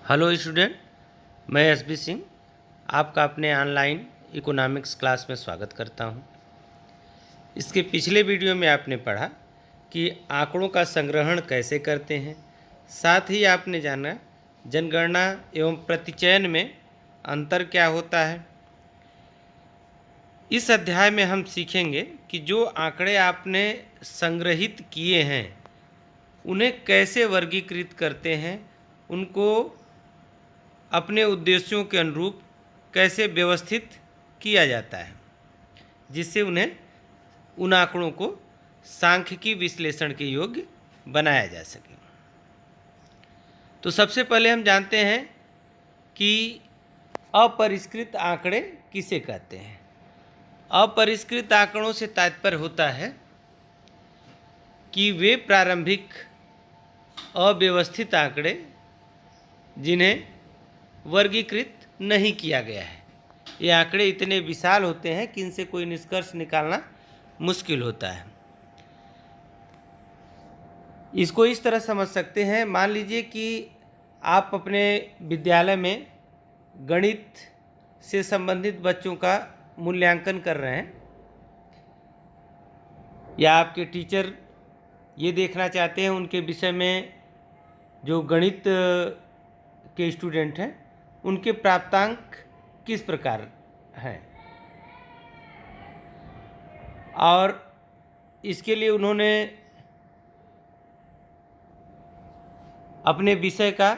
Hello student, मैं SB Singh आपका अपने ऑनलाइन इकोनॉमिक्स क्लास में स्वागत करता हूं। इसके पिछले वीडियो में आपने पढ़ा कि आंकड़ों का संग्रहण कैसे करते हैं। साथ ही आपने जाना जनगणना एवं प्रतिचयन में अंतर क्या होता है। इस अध्याय में हम सीखेंगे कि जो आंकड़े आपने संग्रहित किए हैं उन्हें कैसे वर्गीकृत करते हैं, उनको अपने उद्देश्यों के अनुरूप कैसे व्यवस्थित किया जाता है, जिससे उन्हें उन आंकड़ों को सांख्यिकी विश्लेषण के योग्य बनाया जा सके। तो सबसे पहले हम जानते हैं कि अपरिष्कृत आंकड़े किसे कहते हैं। अपरिष्कृत आंकड़ों से तात्पर्य होता है कि वे प्रारंभिक अव्यवस्थित आंकड़े जिन्हें वर्गीकृत नहीं किया गया है। ये आंकड़े इतने विशाल होते हैं कि इनसे कोई निष्कर्ष निकालना मुश्किल होता है। इसको इस तरह समझ सकते हैं, मान लीजिए कि आप अपने विद्यालय में गणित से संबंधित बच्चों का मूल्यांकन कर रहे हैं, या आपके टीचर ये देखना चाहते हैं उनके विषय में जो गणित के स्टूडेंट हैं उनके प्राप्तांक किस प्रकार हैं, और इसके लिए उन्होंने अपने विषय का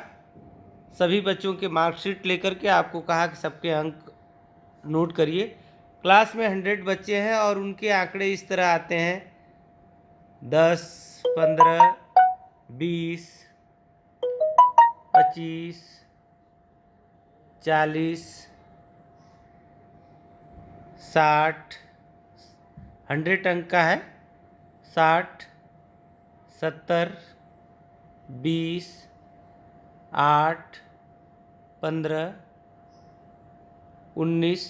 सभी बच्चों के मार्कशीट लेकर के आपको कहा कि सबके अंक नोट करिए। क्लास में 100 बच्चे हैं और उनके आंकड़े इस तरह आते हैं 10, 15, 20, 25, 40, 60, 100 अंक का है, 60, 70, 20, 8, 15, 19,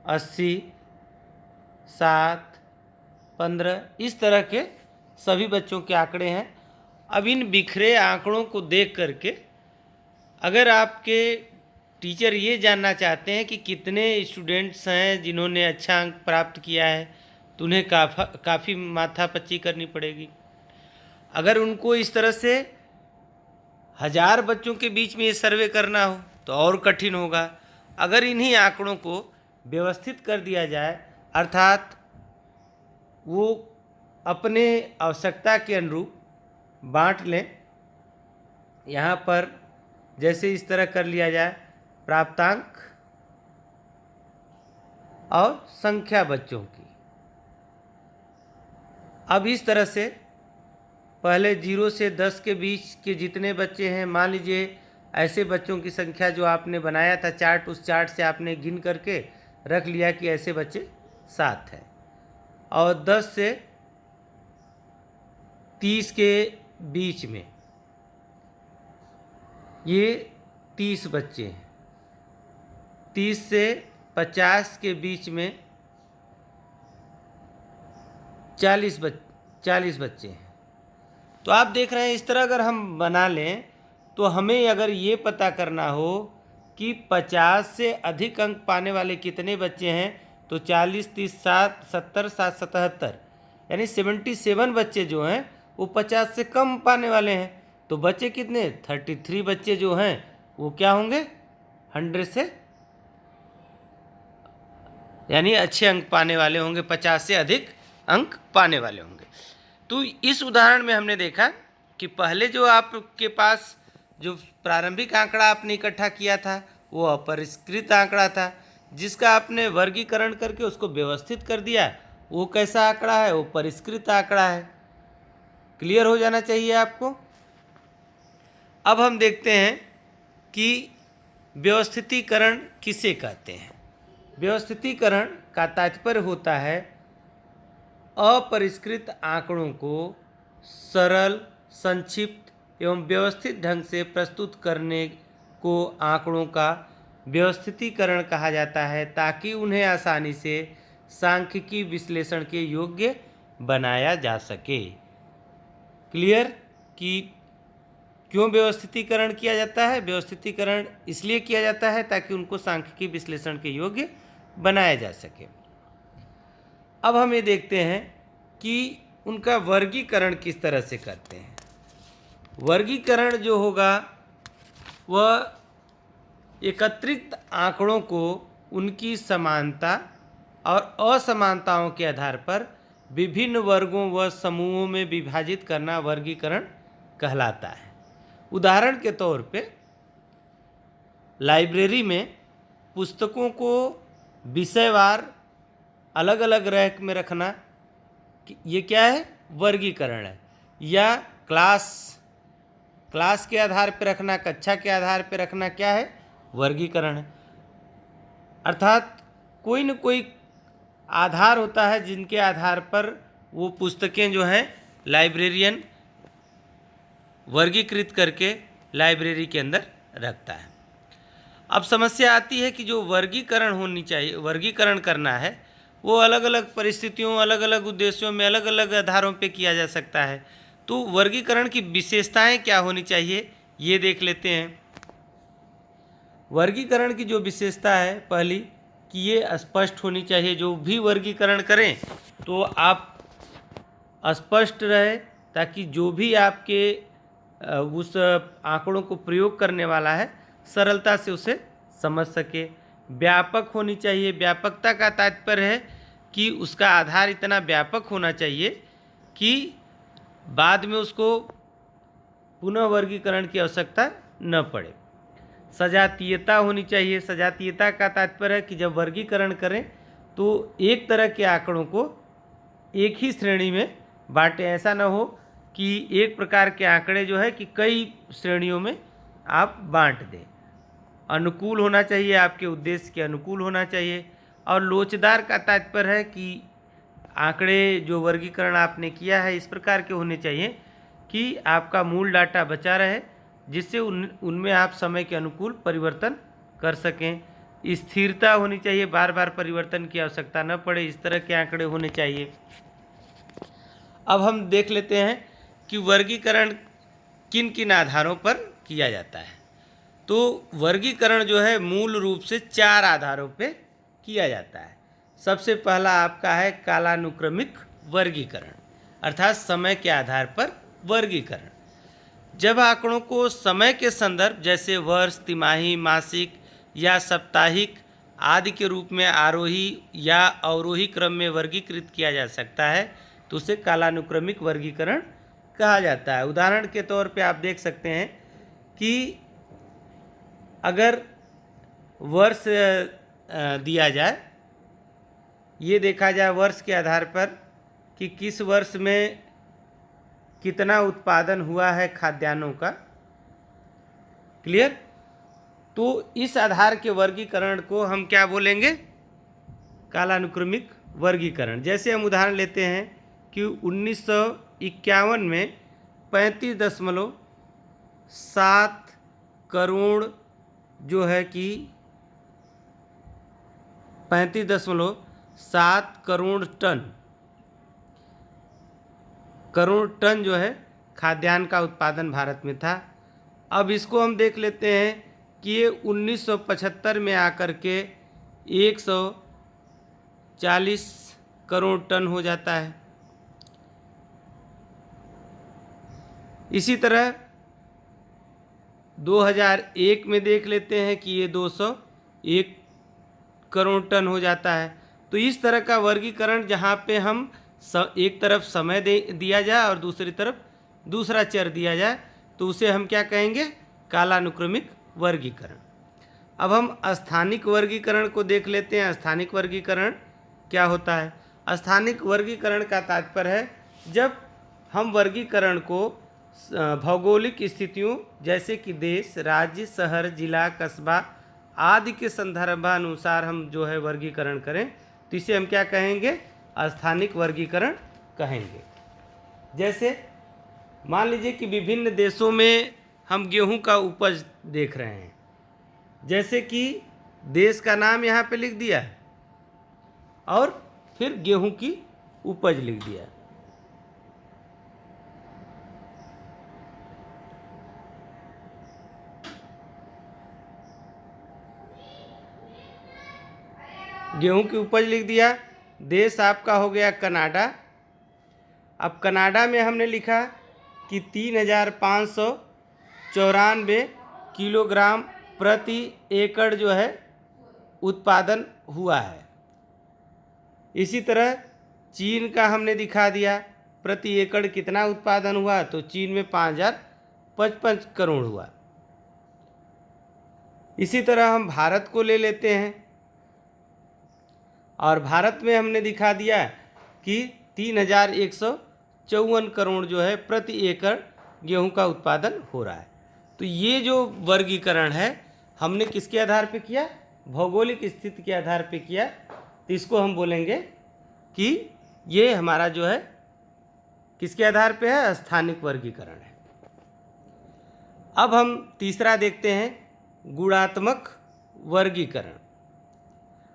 80, 7, 15, इस तरह के सभी बच्चों के आंकड़े हैं। अब इन बिखरे आंकड़ों को देख करके अगर आपके टीचर ये जानना चाहते हैं कि कितने स्टूडेंट्स हैं जिन्होंने अच्छा अंक प्राप्त किया है, तो उन्हें काफ़ी माथापच्ची करनी पड़ेगी। अगर उनको इस तरह से 1000 बच्चों के बीच में ये सर्वे करना हो तो और कठिन होगा। अगर इन्हीं आंकड़ों को व्यवस्थित कर दिया जाए, अर्थात वो अपने आवश्यकता के अनुरूप बांट लें, यहाँ पर जैसे इस तरह कर लिया जाए प्राप्तांक और संख्या बच्चों की। अब इस तरह से पहले 0 से 10 के बीच के जितने बच्चे हैं, मान लीजिए ऐसे बच्चों की संख्या जो आपने बनाया था चार्ट, उस चार्ट से आपने गिन करके रख लिया कि ऐसे बच्चे 7 हैं, और 10 से 30 के बीच में ये 30 बच्चे हैं, 30 से 50 के बीच में 40 बच्चे हैं। तो आप देख रहे हैं इस तरह अगर हम बना लें तो हमें अगर ये पता करना हो कि 50 से अधिक अंक पाने वाले कितने बच्चे हैं, तो 40, 30, 7, 70, 7, 77, यानी 77 बच्चे जो हैं वो 50 से कम पाने वाले हैं। तो बच्चे कितने, 33 बच्चे जो हैं वो क्या होंगे, 100 से, यानी अच्छे अंक पाने वाले होंगे, 50 से अधिक अंक पाने वाले होंगे। तो इस उदाहरण में हमने देखा कि पहले जो आपके पास जो प्रारंभिक आंकड़ा आपने इकट्ठा किया था वो अपरिष्कृत आंकड़ा था, जिसका आपने वर्गीकरण करके उसको व्यवस्थित कर दिया। वो कैसा आंकड़ा है, वो परिष्कृत आंकड़ा है। क्लियर हो जाना चाहिए आपको। अब हम देखते हैं कि व्यवस्थितीकरण किसे कहते हैं। व्यवस्थितीकरण का तात्पर्य होता है अपरिष्कृत आंकड़ों को सरल, संक्षिप्त एवं व्यवस्थित ढंग से प्रस्तुत करने को आंकड़ों का व्यवस्थितीकरण कहा जाता है, ताकि उन्हें आसानी से सांख्यिकी विश्लेषण के योग्य बनाया जा सके। क्लियर कि क्यों व्यवस्थितीकरण किया जाता है? व्यवस्थितीकरण इसलिए किया जाता है ताकि उनको सांख्यिकी विश्लेषण के योग्य बनाया जा सके। अब हम ये देखते हैं कि उनका वर्गीकरण किस तरह से करते हैं। वर्गीकरण जो होगा वह एकत्रित आंकड़ों को उनकी समानता और असमानताओं के आधार पर विभिन्न वर्गों व समूहों में विभाजित करना वर्गीकरण कहलाता है। उदाहरण के तौर पे लाइब्रेरी में पुस्तकों को विषयवार अलग अलग रैक में रखना, ये क्या है? वर्गीकरण है। या क्लास के आधार पर रखना, कक्षा के आधार पर रखना, क्या है? वर्गीकरण है। अर्थात कोई न कोई आधार होता है जिनके आधार पर वो पुस्तकें जो हैं लाइब्रेरियन वर्गीकृत करके लाइब्रेरी के अंदर रखता है। अब समस्या आती है कि जो वर्गीकरण होनी चाहिए, वर्गीकरण करना है, वो अलग अलग परिस्थितियों, अलग अलग उद्देश्यों में, अलग अलग आधारों पे किया जा सकता है। तो वर्गीकरण की विशेषताएं क्या होनी चाहिए, ये देख लेते हैं। वर्गीकरण की जो विशेषता है पहली, कि ये स्पष्ट होनी चाहिए। जो भी वर्गीकरण करें तो आप स्पष्ट रहे, ताकि जो भी आपके उस आंकड़ों को प्रयोग करने वाला है सरलता से उसे समझ सके। व्यापक होनी चाहिए। व्यापकता का तात्पर्य है कि उसका आधार इतना व्यापक होना चाहिए कि बाद में उसको पुनः वर्गीकरण की आवश्यकता न पड़े। सजातीयता होनी चाहिए। सजातीयता का तात्पर्य है कि जब वर्गीकरण करें तो एक तरह के आंकड़ों को एक ही श्रेणी में बांटें। ऐसा न हो कि एक प्रकार के आंकड़े जो है कि कई श्रेणियों में आप बांट दें। अनुकूल होना चाहिए, आपके उद्देश्य के अनुकूल होना चाहिए। और लोचदार का तात्पर्य है कि आंकड़े जो वर्गीकरण आपने किया है इस प्रकार के होने चाहिए कि आपका मूल डाटा बचा रहे, जिससे उनमें आप समय के अनुकूल परिवर्तन कर सकें। स्थिरता होनी चाहिए, बार बार परिवर्तन की आवश्यकता न पड़े, इस तरह के आंकड़े होने चाहिए। अब हम देख लेते हैं कि वर्गीकरण किन किन आधारों पर किया जाता है। तो वर्गीकरण जो है मूल रूप से 4 आधारों पे किया जाता है। सबसे पहला आपका है कालानुक्रमिक वर्गीकरण, अर्थात समय के आधार पर वर्गीकरण। जब आंकड़ों को समय के संदर्भ जैसे वर्ष, तिमाही, मासिक या साप्ताहिक आदि के रूप में आरोही या अवरोही क्रम में वर्गीकृत किया जा सकता है तो उसे कालानुक्रमिक वर्गीकरण कहा जाता है। उदाहरण के तौर पे आप देख सकते हैं कि अगर वर्ष दिया जाए, ये देखा जाए वर्ष के आधार पर कि किस वर्ष में कितना उत्पादन हुआ है खाद्यान्नों का। क्लियर? तो इस आधार के वर्गीकरण को हम क्या बोलेंगे? कालानुक्रमिक वर्गीकरण। जैसे हम उदाहरण लेते हैं कि 1951 में 35.7 करोड़ जो है कि 35.7 करोड़ टन जो है खाद्यान्न का उत्पादन भारत में था। अब इसको हम देख लेते हैं कि ये 1975 में आकर के 140 करोड़ टन हो जाता है। इसी तरह 2001 में देख लेते हैं कि ये 201 करोड़ टन हो जाता है। तो इस तरह का वर्गीकरण जहाँ पे हम एक तरफ समय दिया जाए और दूसरी तरफ दूसरा चर दिया जाए तो उसे हम क्या कहेंगे? कालानुक्रमिक वर्गीकरण। अब हम स्थानिक वर्गीकरण को देख लेते हैं। स्थानिक वर्गीकरण क्या होता है? स्थानिक वर्गीकरण का तात्पर्य है जब हम वर्गीकरण को भौगोलिक स्थितियों जैसे कि देश, राज्य, शहर, जिला, कस्बा आदि के संदर्भानुसार हम जो है वर्गीकरण करें तो इसे हम क्या कहेंगे? स्थानिक वर्गीकरण कहेंगे। जैसे मान लीजिए कि विभिन्न देशों में हम गेहूं का उपज देख रहे हैं, जैसे कि देश का नाम यहाँ पे लिख दिया है और फिर गेहूं की उपज लिख दिया। गेहूं की उपज लिख दिया। देश आपका हो गया कनाडा। अब कनाडा में हमने लिखा कि 3,594 किलोग्राम प्रति एकड़ जो है उत्पादन हुआ है। इसी तरह चीन का हमने दिखा दिया प्रति एकड़ कितना उत्पादन हुआ, तो चीन में 5,055 करोड़ हुआ। इसी तरह हम भारत को ले लेते हैं और भारत में हमने दिखा दिया कि 3,154 करोड़ जो है प्रति एकड़ गेहूं का उत्पादन हो रहा है। तो ये जो वर्गीकरण है हमने किसके आधार पे किया, भौगोलिक स्थिति के आधार पे किया। तो इसको हम बोलेंगे कि ये हमारा जो है किसके आधार पे है, स्थानिक वर्गीकरण है। अब हम तीसरा देखते हैं गुणात्मक वर्गीकरण।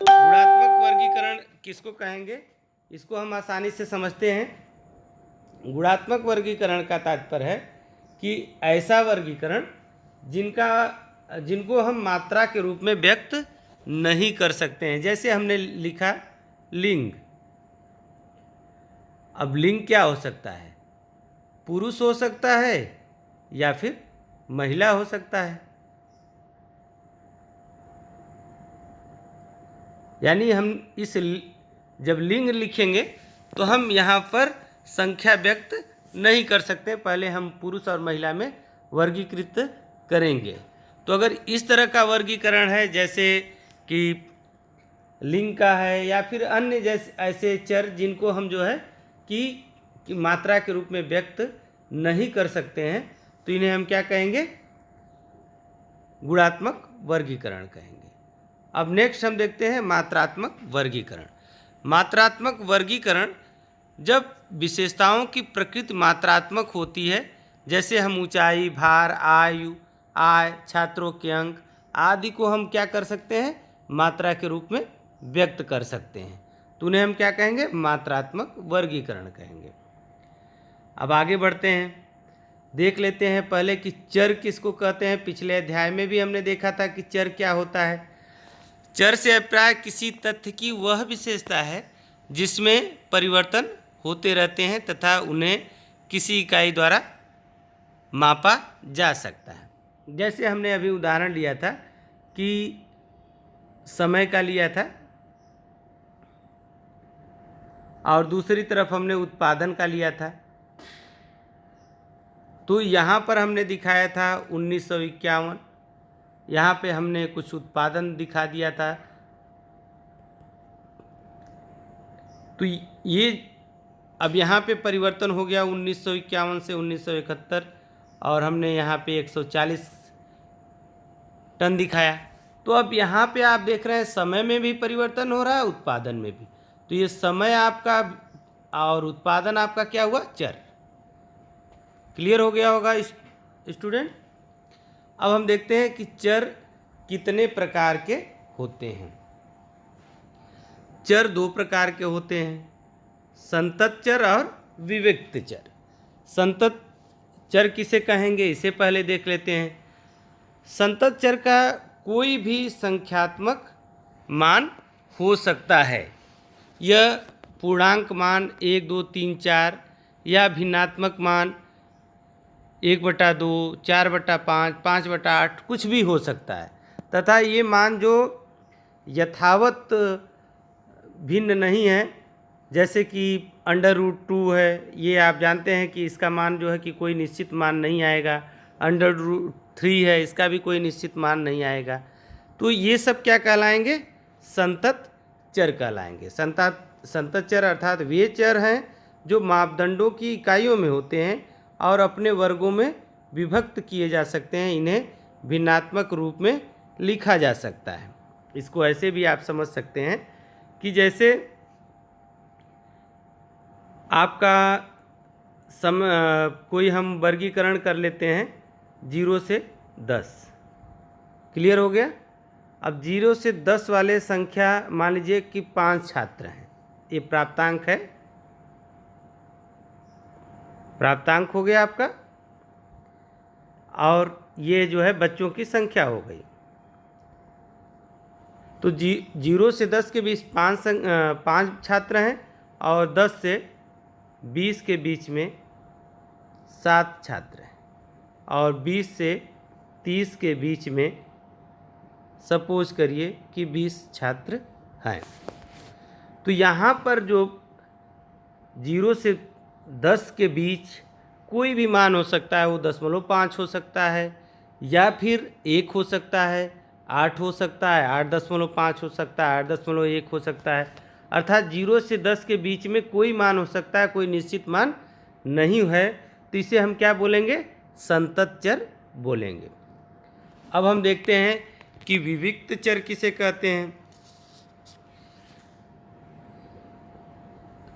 गुणात्मक वर्गीकरण किसको कहेंगे, इसको हम आसानी से समझते हैं। गुणात्मक वर्गीकरण का तात्पर्य है कि ऐसा वर्गीकरण जिनको हम मात्रा के रूप में व्यक्त नहीं कर सकते हैं। जैसे हमने लिखा लिंग। अब लिंग क्या हो सकता है, पुरुष हो सकता है या फिर महिला हो सकता है। यानी हम जब लिंग लिखेंगे तो हम यहाँ पर संख्या व्यक्त नहीं कर सकते, पहले हम पुरुष और महिला में वर्गीकृत करेंगे। तो अगर इस तरह का वर्गीकरण है जैसे कि लिंग का है या फिर अन्य जैसे ऐसे चर जिनको हम जो है कि मात्रा के रूप में व्यक्त नहीं कर सकते हैं, तो इन्हें हम क्या कहेंगे, गुणात्मक वर्गीकरण कहेंगे। अब नेक्स्ट हम देखते हैं मात्रात्मक वर्गीकरण। मात्रात्मक वर्गीकरण जब विशेषताओं की प्रकृति मात्रात्मक होती है, जैसे हम ऊंचाई, भार, आयु, आय, छात्रों के अंक आदि को हम क्या कर सकते हैं, मात्रा के रूप में व्यक्त कर सकते हैं, तो उन्हें हम क्या कहेंगे, मात्रात्मक वर्गीकरण कहेंगे। अब आगे बढ़ते हैं, देख लेते हैं पहले कि चर किसको कहते हैं। पिछले अध्याय में भी हमने देखा था कि चर क्या होता है। चर से अभिप्राय किसी तथ्य की वह विशेषता है जिसमें परिवर्तन होते रहते हैं तथा उन्हें किसी इकाई द्वारा मापा जा सकता है। जैसे हमने अभी उदाहरण लिया था कि समय का लिया था और दूसरी तरफ हमने उत्पादन का लिया था। तो यहाँ पर हमने दिखाया था 1951, यहाँ पे हमने कुछ उत्पादन दिखा दिया था। तो ये अब यहाँ पे परिवर्तन हो गया 1951 से 1971 और हमने यहाँ पे 140 टन दिखाया। तो अब यहाँ पे आप देख रहे हैं समय में भी परिवर्तन हो रहा है, उत्पादन में भी। तो ये समय आपका और उत्पादन आपका क्या हुआ, चर। क्लियर हो गया होगा स्टूडेंट। अब हम देखते हैं कि चर कितने प्रकार के होते हैं। चर दो प्रकार के होते हैं, संतत चर और विविक्त चर। संतत चर किसे कहेंगे, इसे पहले देख लेते हैं। संतत चर का कोई भी संख्यात्मक मान हो सकता है। यह पूर्णांक मान 1, 2, 3, 4 या भिन्नात्मक मान 1/2, 4/5, 5/8 कुछ भी हो सकता है, तथा ये मान जो यथावत भिन्न नहीं है, जैसे कि √2 है, ये आप जानते हैं कि इसका मान जो है कि कोई निश्चित मान नहीं आएगा। √3 है, इसका भी कोई निश्चित मान नहीं आएगा। तो ये सब क्या कहलाएंगे, संतत चर कहलाएंगे। संतत चर अर्थात वे चर हैं जो मापदंडों की इकाइयों में होते हैं और अपने वर्गों में विभक्त किए जा सकते हैं। इन्हें भिन्नात्मक रूप में लिखा जा सकता है। इसको ऐसे भी आप समझ सकते हैं कि जैसे आपका कोई हम वर्गीकरण कर लेते हैं 0 से 10। क्लियर हो गया। अब 0 से 10 वाले संख्या मान लीजिए कि 5 छात्र हैं, ये प्राप्तांक है, प्राप्तांक हो गया आपका, और ये जो है बच्चों की संख्या हो गई। तो 0 से 10 के बीच 5 छात्र हैं और 10 से 20 के बीच में 7 छात्र हैं, और 20 से 30 के बीच में सपोज करिए कि 20 छात्र हैं। तो यहाँ पर जो 0 से 10 के बीच कोई भी मान हो सकता है, वो 0.5 हो सकता है, या फिर 1 हो सकता है, 8 हो सकता है, 8.5 हो सकता है, 8.1 हो सकता है। अर्थात 0 से 10 के बीच में कोई मान हो सकता है, कोई निश्चित मान नहीं है। तो इसे हम क्या बोलेंगे? संतत चर बोलेंगे। अब हम देखते हैं कि विविक्त चर किसे कहते हैं।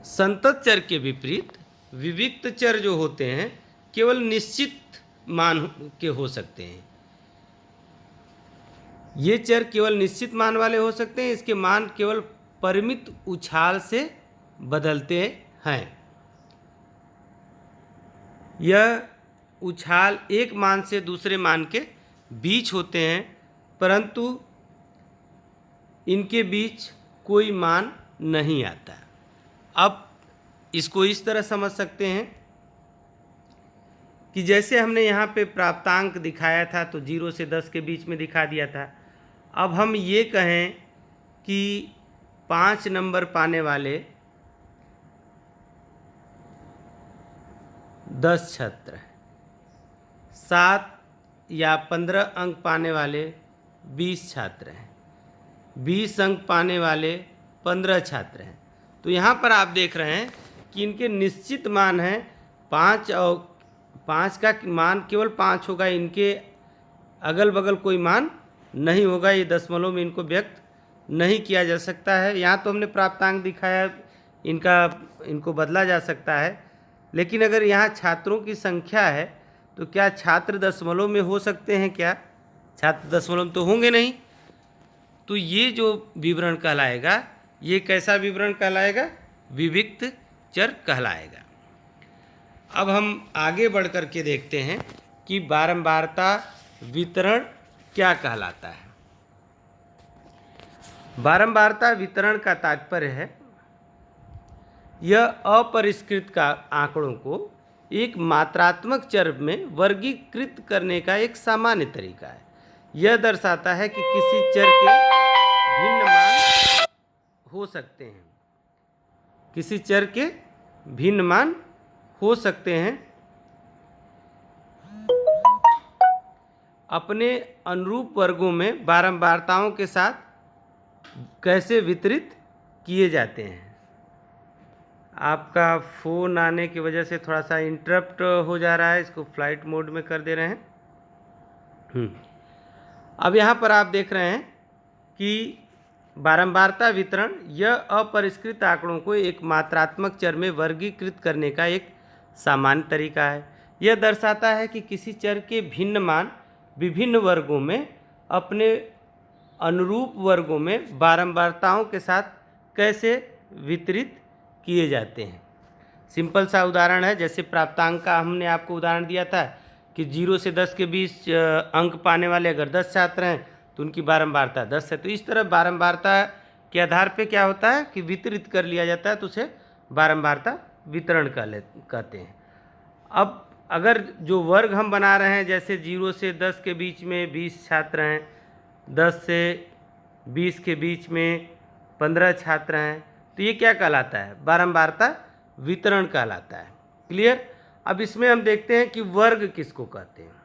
संतत चर के विपरीत विविक्त चर जो होते हैं केवल निश्चित मान के हो सकते हैं। ये चर केवल निश्चित मान वाले हो सकते हैं, इसके मान केवल परिमित उछाल से बदलते हैं। यह उछाल एक मान से दूसरे मान के बीच होते हैं, परंतु इनके बीच कोई मान नहीं आता। अब इसको इस तरह समझ सकते हैं कि जैसे हमने यहाँ पे प्राप्तांक दिखाया था तो 0 से 10 के बीच में दिखा दिया था। अब हम ये कहें कि 5 नंबर पाने वाले 10 छात्र हैं, 7 या 15 अंक पाने वाले 20 छात्र हैं, 20 अंक पाने वाले 15 छात्र हैं। तो यहाँ पर आप देख रहे हैं कि इनके निश्चित मान हैं 5, और 5 का मान केवल 5 होगा, इनके अगल बगल कोई मान नहीं होगा। ये दशमलव में इनको व्यक्त नहीं किया जा सकता है। यहाँ तो हमने प्राप्तांक दिखाया, इनको बदला जा सकता है, लेकिन अगर यहाँ छात्रों की संख्या है तो क्या छात्र दशमलव में हो सकते हैं? क्या छात्र दशमलव तो होंगे नहीं। तो ये जो विवरण कहलाएगा, ये कैसा विवरण कहलाएगा? विविक्त चर कहलाएगा। अब हम आगे बढ़ कर के देखते हैं कि बारंबारता वितरण क्या कहलाता है। बारंबारता वितरण का तात्पर्य है यह अपरिष्कृत का आंकड़ों को एक मात्रात्मक चर में वर्गीकृत करने का एक सामान्य तरीका है। यह दर्शाता है कि किसी चर के भिन्न मान हो सकते हैं, किसी चर के भिन्न मान हो सकते हैं, अपने अनुरूप वर्गों में बारंबारताओं के साथ कैसे वितरित किए जाते हैं। आपका फ़ोन आने की वजह से थोड़ा सा इंटरप्ट हो जा रहा है, इसको फ्लाइट मोड में कर दे रहे हैं। अब यहाँ पर आप देख रहे हैं कि बारंबारता वितरण यह अपरिष्कृत आंकड़ों को एक मात्रात्मक चर में वर्गीकृत करने का एक सामान्य तरीका है। यह दर्शाता है कि किसी चर के भिन्न मान विभिन्न वर्गों में अपने अनुरूप वर्गों में बारंबारताओं के साथ कैसे वितरित किए जाते हैं। सिंपल सा उदाहरण है, जैसे प्राप्तांक का हमने आपको उदाहरण दिया था कि 0 से 10 के बीच अंक पाने वाले अगर 10 छात्र हैं तो उनकी बारंबारता 10 है। तो इस तरह बारंबारता के आधार पे क्या होता है कि वितरित कर लिया जाता है, तो उसे बारंबारता वितरण कहते हैं। अब अगर जो वर्ग हम बना रहे हैं, जैसे 0 से 10 के बीच में 20 छात्र हैं, 10 से 20 के बीच में 15 छात्र हैं, तो ये क्या कहलाता है? बारंबारता वितरण कहलाता है। क्लियर? अब इसमें हम देखते हैं कि वर्ग किसको कहते हैं।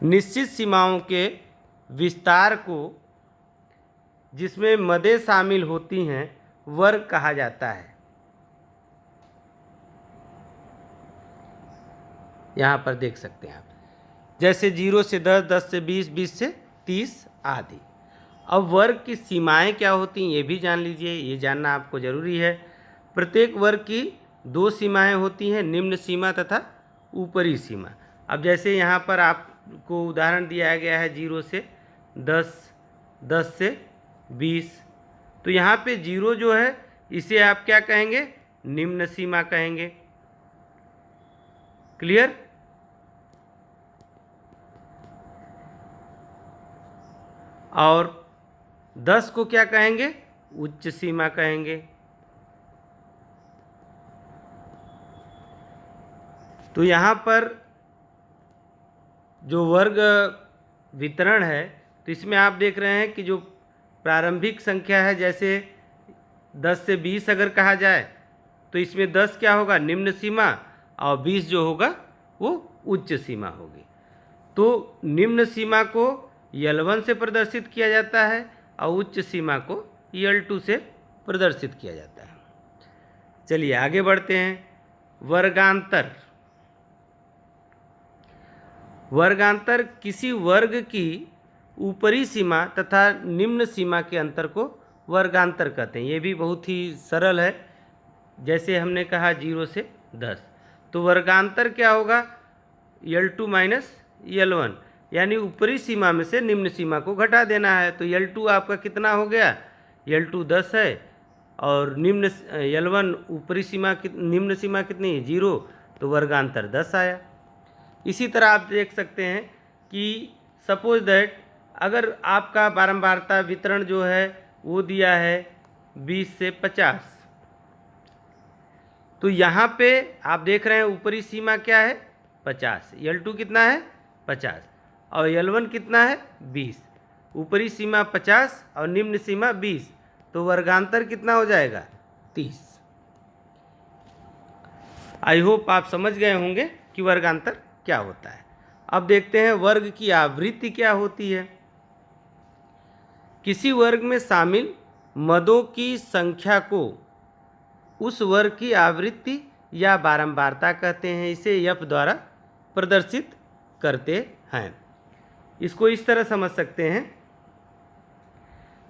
निश्चित सीमाओं के विस्तार को जिसमें मदें शामिल होती हैं वर्ग कहा जाता है। यहाँ पर देख सकते हैं आप, जैसे 0 से 10, 10 से 20, 20 से 30 आदि। अब वर्ग की सीमाएं क्या होती हैं ये भी जान लीजिए, ये जानना आपको ज़रूरी है। प्रत्येक वर्ग की 2 सीमाएं होती हैं, निम्न सीमा तथा ऊपरी सीमा। अब जैसे यहाँ पर आपको उदाहरण दिया गया है 0 से 10, 10 से 20, तो यहाँ पे 0 जो है इसे आप क्या कहेंगे, निम्न सीमा कहेंगे। क्लियर? और 10 को क्या कहेंगे, उच्च सीमा कहेंगे। तो यहाँ पर जो वर्ग वितरण है, तो इसमें आप देख रहे हैं कि जो प्रारंभिक संख्या है, जैसे 10 से 20 अगर कहा जाए तो इसमें 10 क्या होगा, निम्न सीमा, और 20 जो होगा वो उच्च सीमा होगी। तो निम्न सीमा को L1 से प्रदर्शित किया जाता है और उच्च सीमा को L2 से प्रदर्शित किया जाता है। चलिए आगे बढ़ते हैं। वर्गांतर। वर्गांतर किसी वर्ग की ऊपरी सीमा तथा निम्न सीमा के अंतर को वर्गांतर कहते हैं। ये भी बहुत ही सरल है, जैसे हमने कहा 0 से 10। तो वर्गांतर क्या होगा, L2 माइनस L1, यानी ऊपरी सीमा में से निम्न सीमा को घटा देना है। तो L2 आपका कितना हो गया, L2 10 है, और निम्न L1 ऊपरी सीमा निम्न सीमा कितनी है, 0, तो वर्गांतर 10 आया। इसी तरह आप देख सकते हैं कि सपोज दैट अगर आपका बारंबारता वितरण जो है वो दिया है 20 से 50, तो यहाँ पे आप देख रहे हैं ऊपरी सीमा क्या है, 50, L2 कितना है, 50, और L1 कितना है, 20। ऊपरी सीमा 50 और निम्न सीमा 20, तो वर्गांतर कितना हो जाएगा, 30। आई होप आप समझ गए होंगे कि वर्गांतर क्या होता है। अब देखते हैं वर्ग की आवृत्ति क्या होती है। किसी वर्ग में शामिल मदों की संख्या को उस वर्ग की आवृत्ति या बारंबारता कहते हैं। इसे F द्वारा प्रदर्शित करते हैं। इसको इस तरह समझ सकते हैं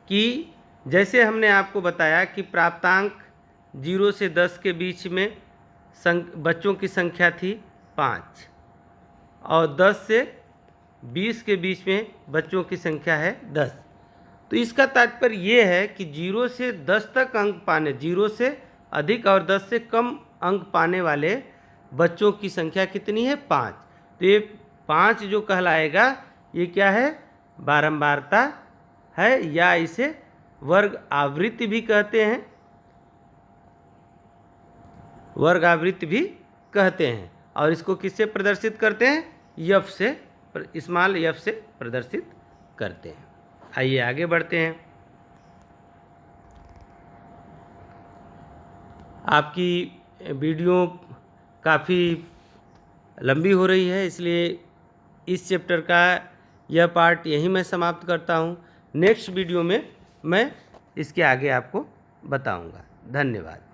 कि जैसे हमने आपको बताया कि प्राप्तांक 0 से 10 के बीच में बच्चों की संख्या थी 5, और 10 से 20 के बीच में बच्चों की संख्या है 10। तो इसका तात्पर्य ये है कि 0 से 10 तक अंक पाने, 0 से अधिक और 10 से कम अंक पाने वाले बच्चों की संख्या कितनी है, 5। तो ये 5 जो कहलाएगा ये क्या है, बारंबारता है, या इसे वर्ग आवृत्ति भी कहते हैं, वर्ग आवृत्ति भी कहते हैं। और इसको किससे प्रदर्शित करते हैं, F से, स्मॉल f से प्रदर्शित करते हैं। आइए आगे बढ़ते हैं। आपकी वीडियो काफ़ी लंबी हो रही है, इसलिए इस चैप्टर का यह पार्ट यहीं मैं समाप्त करता हूँ। नेक्स्ट वीडियो में मैं इसके आगे आपको बताऊँगा। धन्यवाद।